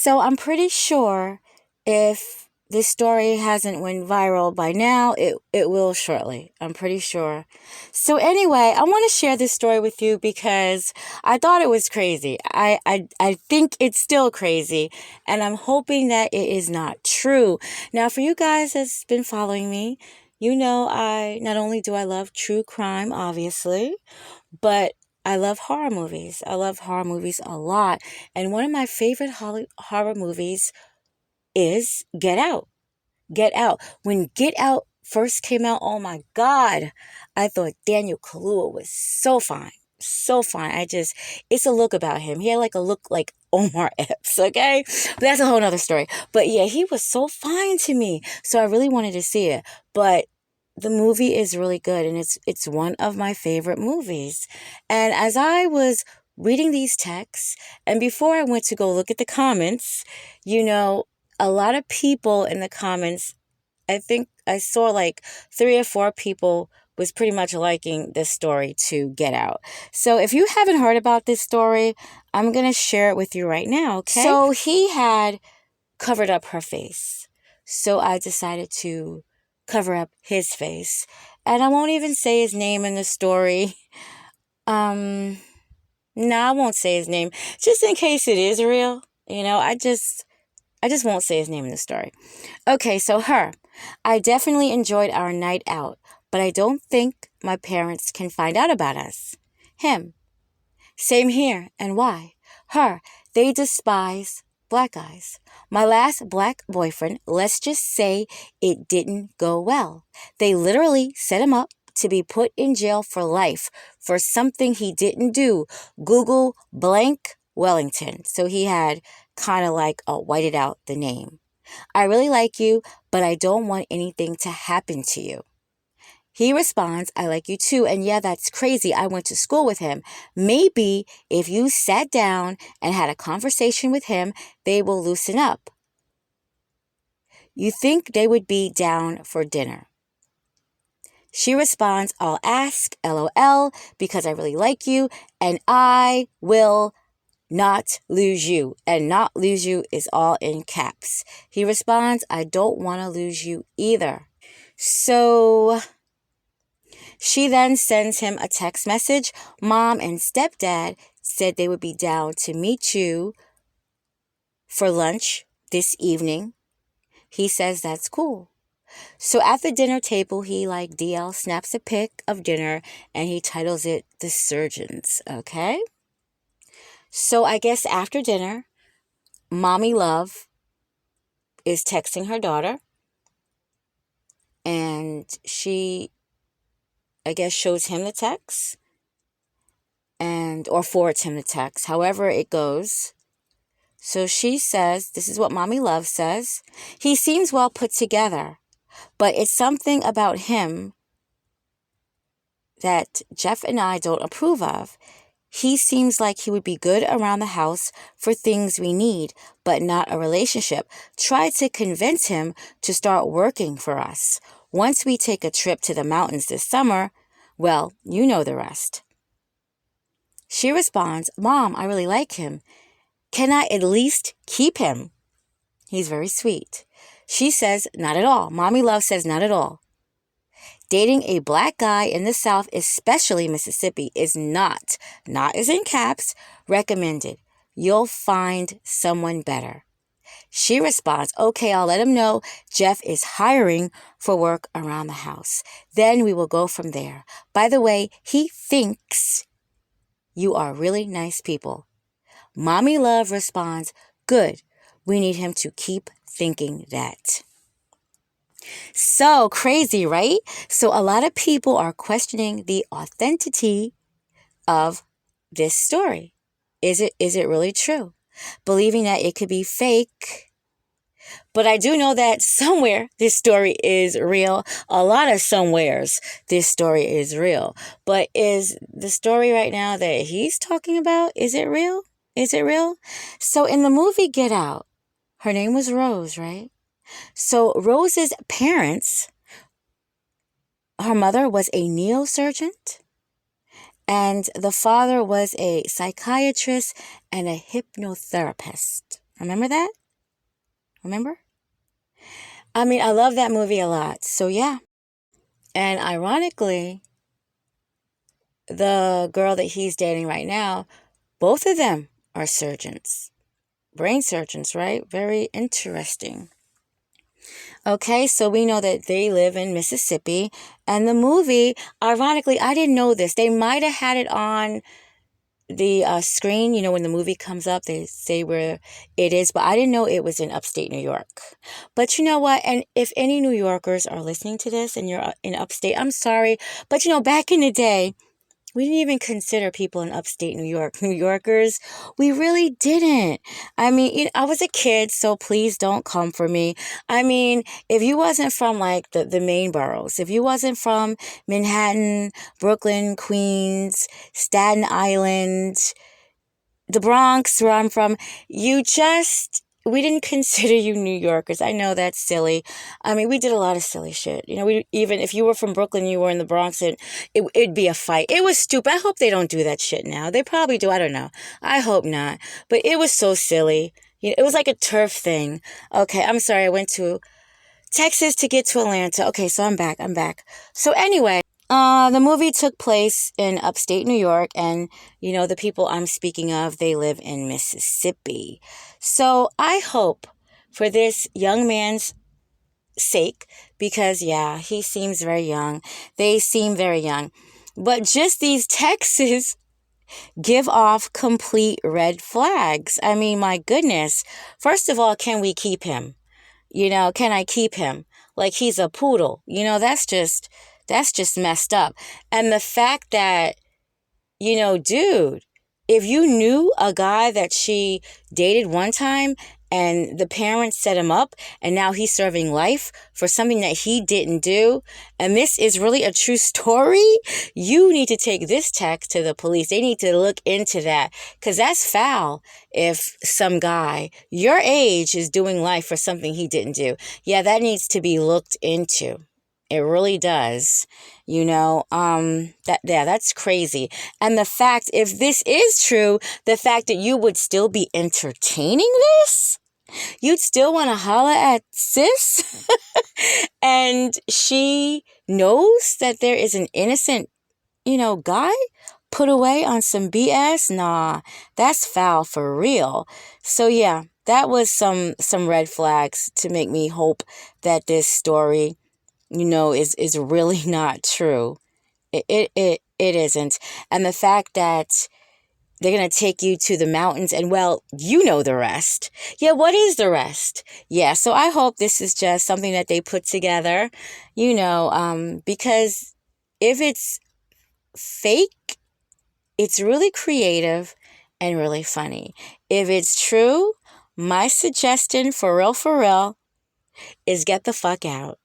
So I'm pretty sure if this story hasn't went viral by now, it will shortly. I'm pretty sure. So anyway, I want to share this story with you because I thought it was crazy. I think it's still crazy, and I'm hoping that it is not true. Now, for you guys that's been following me, you know I not only do I love true crime, obviously, but I love horror movies. I love horror movies a lot. And one of my favorite horror movies is Get Out. Get Out. When Get Out first came out, oh my God, I thought Daniel Kaluuya was so fine. So fine. It's a look about him. He had like a look like Omar Epps, okay? But that's a whole nother story. But yeah, he was so fine to me. So I really wanted to see it. But the movie is really good, and it's one of my favorite movies. And as I was reading these texts, and before I went to go look at the comments, a lot of people in the comments, I think I saw like 3 or 4 people was pretty much liking this story to Get Out. So if you haven't heard about this story, I'm going to share it with you right now, okay? So he had covered up her face. So I decided to cover up his face. And I won't even say his name in the story. No, I won't say his name. Just in case it is real. I just won't say his name in the story. Okay, so her. I definitely enjoyed our night out, but I don't think my parents can find out about us. Him. Same here. And why? Her. They despise black guys. My last black boyfriend, let's just say it didn't go well. They literally set him up to be put in jail for life for something he didn't do. Google blank Wellington. So he had kind of like whited out the name. I really like you, but I don't want anything to happen to you. He responds, I like you too, and yeah, that's crazy. I went to school with him. Maybe if you sat down and had a conversation with him, they will loosen up. You think they would be down for dinner? She responds, I'll ask, LOL, because I really like you, and I will not lose you. And not lose you is all in caps. He responds, I don't want to lose you either. So she then sends him a text message. Mom and stepdad said they would be down to meet you for lunch this evening. He says that's cool. So at the dinner table, he DL snaps a pic of dinner and he titles it The Surgeons, okay? So I guess after dinner, Mommy Love is texting her daughter, and she, I guess, shows him the text or forwards him the text, however it goes. So she says, this is what Mommy Love says. He seems well put together, but it's something about him that Jeff and I don't approve of. He seems like he would be good around the house for things we need, but not a relationship. Try to convince him to start working for us. Once we take a trip to the mountains this summer, well, you know the rest. She responds, Mom, I really like him. Can I at least keep him? He's very sweet. She says, not at all. Mommy Love says, not at all. Dating a black guy in the South, especially Mississippi, is not as in caps, recommended. You'll find someone better. She responds, okay, I'll let him know Jeff is hiring for work around the house. Then we will go from there. By the way, he thinks you are really nice people. Mommy Love responds, good. We need him to keep thinking that. So crazy, right? So a lot of people are questioning the authenticity of this story. Is it really true? Believing that it could be fake. But I do know that somewhere this story is real. A lot of somewheres this story is real. But is the story right now that he's talking about, is it real? Is it real? So in the movie Get Out, her name was Rose, right? So Rose's parents, her mother was a neurosurgeon and the father was a psychiatrist and a hypnotherapist. Remember that? Remember? I mean, I love that movie a lot. So, yeah. And ironically, the girl that he's dating right now, both of them are surgeons, brain surgeons, right? Very interesting. Okay, so we know that they live in Mississippi. And the movie, ironically, I didn't know this. They might have had it on the screen, when the movie comes up, they say where it is, but I didn't know it was in upstate New York. But you know what? And if any New Yorkers are listening to this and you're in upstate, I'm sorry. But back in the day, we didn't even consider people in upstate New York New Yorkers. We really didn't. I mean, I was a kid, so please don't come for me. I mean, if you wasn't from like the main boroughs, if you wasn't from Manhattan, Brooklyn, Queens, Staten Island, the Bronx, where I'm from, we didn't consider you New Yorkers. I know that's silly. I mean, we did a lot of silly shit. Even if you were from Brooklyn, you were in the Bronx, and it'd be a fight. It was stupid. I hope they don't do that shit now. They probably do. I don't know. I hope not. But it was so silly. It was like a turf thing. Okay, I'm sorry. I went to Texas to get to Atlanta. Okay, so I'm back. So anyway, the movie took place in upstate New York, and the people I'm speaking of, they live in Mississippi. So I hope for this young man's sake, because yeah, he seems very young. They seem very young. But just these texts give off complete red flags. I mean, my goodness. First of all, can we keep him? Can I keep him? Like he's a poodle. That's just messed up. And the fact that, dude, if you knew a guy that she dated one time and the parents set him up and now he's serving life for something that he didn't do, and this is really a true story, you need to take this text to the police. They need to look into that, because that's foul if some guy your age is doing life for something he didn't do. Yeah, that needs to be looked into. It really does. That's crazy. And the fact, if this is true, the fact that you would still be entertaining this, you'd still want to holler at sis, and she knows that there is an innocent, guy put away on some BS. Nah, that's foul for real. So yeah, that was some red flags to make me hope that this story is really not true. It isn't. And the fact that they're going to take you to the mountains and, well, the rest. Yeah, what is the rest? Yeah, so I hope this is just something that they put together, because if it's fake, it's really creative and really funny. If it's true, my suggestion for real, is get the fuck out.